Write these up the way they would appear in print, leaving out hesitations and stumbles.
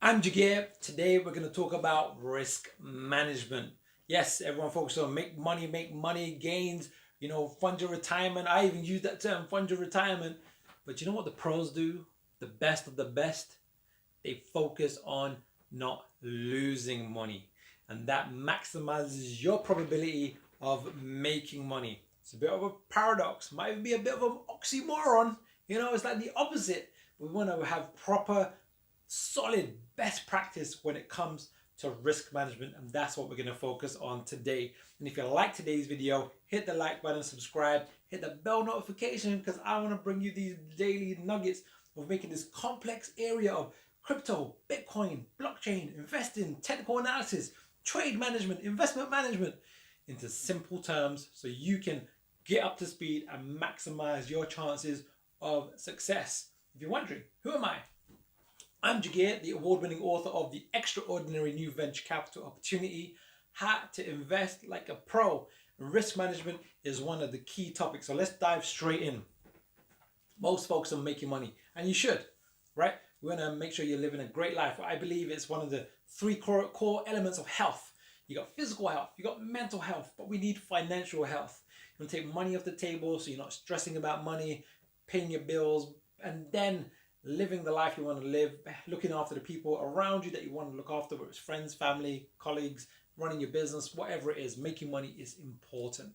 I'm Jagir. Today we're going to talk about risk management. Yes, everyone focuses on make money, gains, fund your retirement. I even use that term, fund your retirement. But you know what the pros do? The best of the best? They focus on not losing money. And that maximizes your probability of making money. It's a bit of a paradox, might be a bit of an oxymoron. It's like the opposite. We want to have proper solid best practice when it comes to risk management, and that's what we're going to focus on today. And if you like today's video, hit the like button, subscribe, hit the bell notification, because I want to bring you these daily nuggets of making this complex area of crypto, Bitcoin, blockchain, investing, technical analysis, trade management, investment management into simple terms so you can get up to speed and maximize your chances of success. If you're wondering, who am I? I'm Jagir, the award-winning author of The Extraordinary New Venture Capital Opportunity, How to Invest Like a Pro. Risk management is one of the key topics, so let's dive straight in. Most folks are making money, and you should, right? We want to make sure you're living a great life. I believe it's one of the three core elements of health. You got physical health, you got mental health, but we need financial health. You want to take money off the table so you're not stressing about money, paying your bills, and then living the life you want to live, looking after the people around you that you want to look after, whether it's friends, family, colleagues, running your business, whatever it is. Making money is important,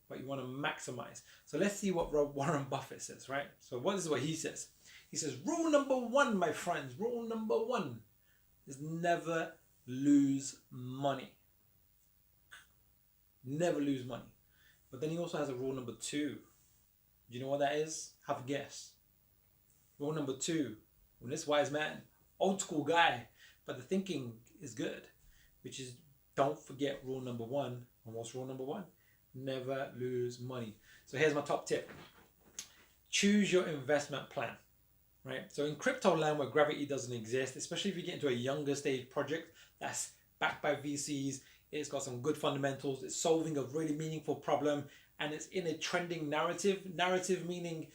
but you want to maximize. So let's see what Warren Buffett says, right? So this is what he says. He says, rule number one, my friends, rule number one is never lose money. Never lose money. But then he also has a rule number two. Do you know what that is? Have a guess. Rule number two, from this wise man, old school guy, but the thinking is good, which is don't forget rule number one. And what's rule number one? Never lose money. So here's my top tip. Choose your investment plan, right? So in crypto land where gravity doesn't exist, especially if you get into a younger stage project that's backed by VCs, it's got some good fundamentals, it's solving a really meaningful problem, and it's in a trending narrative. Narrative meaning,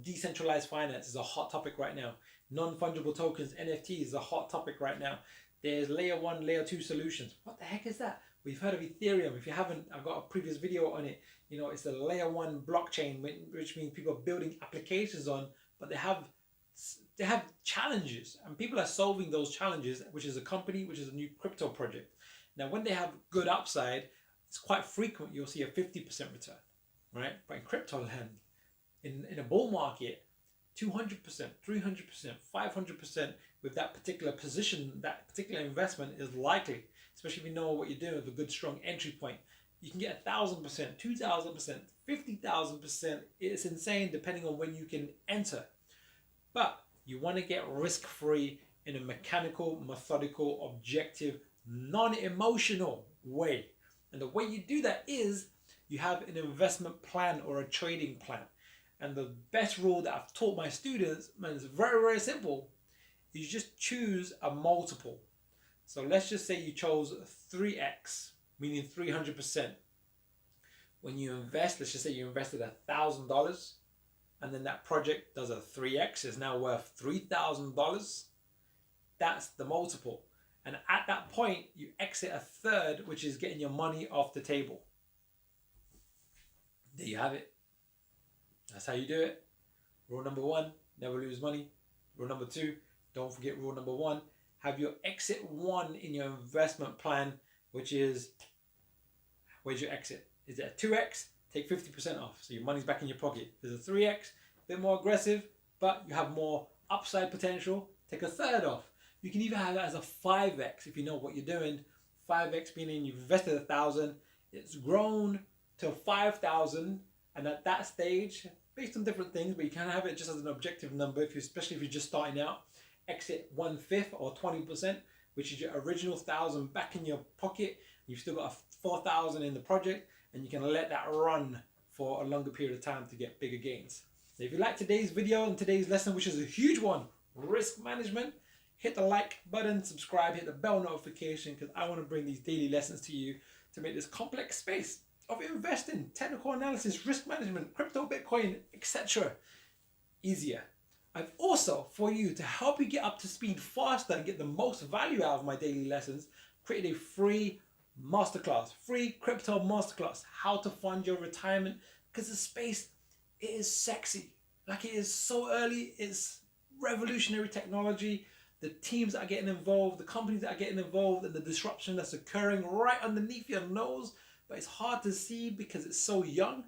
decentralized finance is a hot topic right now. Non-fungible tokens, NFTs is a hot topic right now. There's layer one, layer two solutions. What the heck is that? We've heard of Ethereum. If you haven't, I've got a previous video on it. It's the layer one blockchain, which means people are building applications on, but they have challenges, and people are solving those challenges, which is a company, which is a new crypto project. Now, when they have good upside, it's quite frequent you'll see a 50% return, right? But in crypto land, in a bull market, 200%, 300%, 500% with that particular position, that particular investment is likely, especially if you know what you're doing with a good, strong entry point. You can get 1,000%, 2,000%, 50,000%. It's insane depending on when you can enter. But you want to get risk-free in a mechanical, methodical, objective, non-emotional way. And the way you do that is you have an investment plan or a trading plan. And the best rule that I've taught my students, man, is very, very simple. You just choose a multiple. So let's just say you chose 3x, meaning 300%. When you invest, let's just say you invested $1,000, and then that project does a 3x, is now worth $3,000. That's the multiple. And at that point, you exit a third, which is getting your money off the table. There you have it. That's how you do it. Rule number one, never lose money. Rule number two, don't forget rule number one. Have your exit one in your investment plan, which is, where's your exit? Is it a 2x? Take 50% off, so your money's back in your pocket. There's a 3x, a bit more aggressive, but you have more upside potential. Take a third off. You can even have it as a 5x if you know what you're doing. 5x meaning you've invested 1,000, it's grown to 5,000, and at that stage, based on different things, but you can have it just as an objective number, especially if you're just starting out, exit 1/5 or 20%, which is your original 1,000 back in your pocket. You've still got a 4,000 in the project, and you can let that run for a longer period of time to get bigger gains. So if you like today's video and today's lesson, which is a huge one, risk management, hit the like button, subscribe, hit the bell notification, because I want to bring these daily lessons to you to make this complex space of investing, technical analysis, risk management, crypto, Bitcoin, etc. easier. I've also, for you, to help you get up to speed faster and get the most value out of my daily lessons, created a free masterclass, free crypto masterclass, how to fund your retirement. Because the space, it is sexy. Like, it is so early, it's revolutionary technology. The teams that are getting involved, the companies that are getting involved, and the disruption that's occurring right underneath your nose. But it's hard to see because it's so young.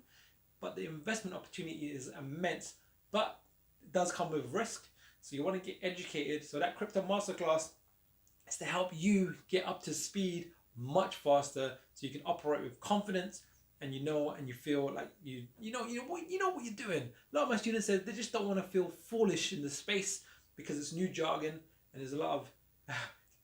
But the investment opportunity is immense. But it does come with risk. So you want to get educated. So that crypto masterclass is to help you get up to speed much faster, so you can operate with confidence, and you feel like you know what you're doing. A lot of my students said they just don't want to feel foolish in the space because it's new jargon and there's a lot of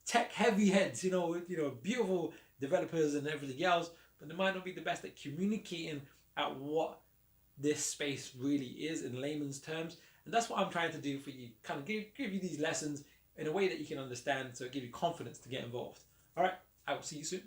tech heavy heads, beautiful developers and everything else, but they might not be the best at communicating at what this space really is in layman's terms. And that's what I'm trying to do for you, kind of give you these lessons in a way that you can understand, so it gives you confidence to get involved. All right, I will see you soon.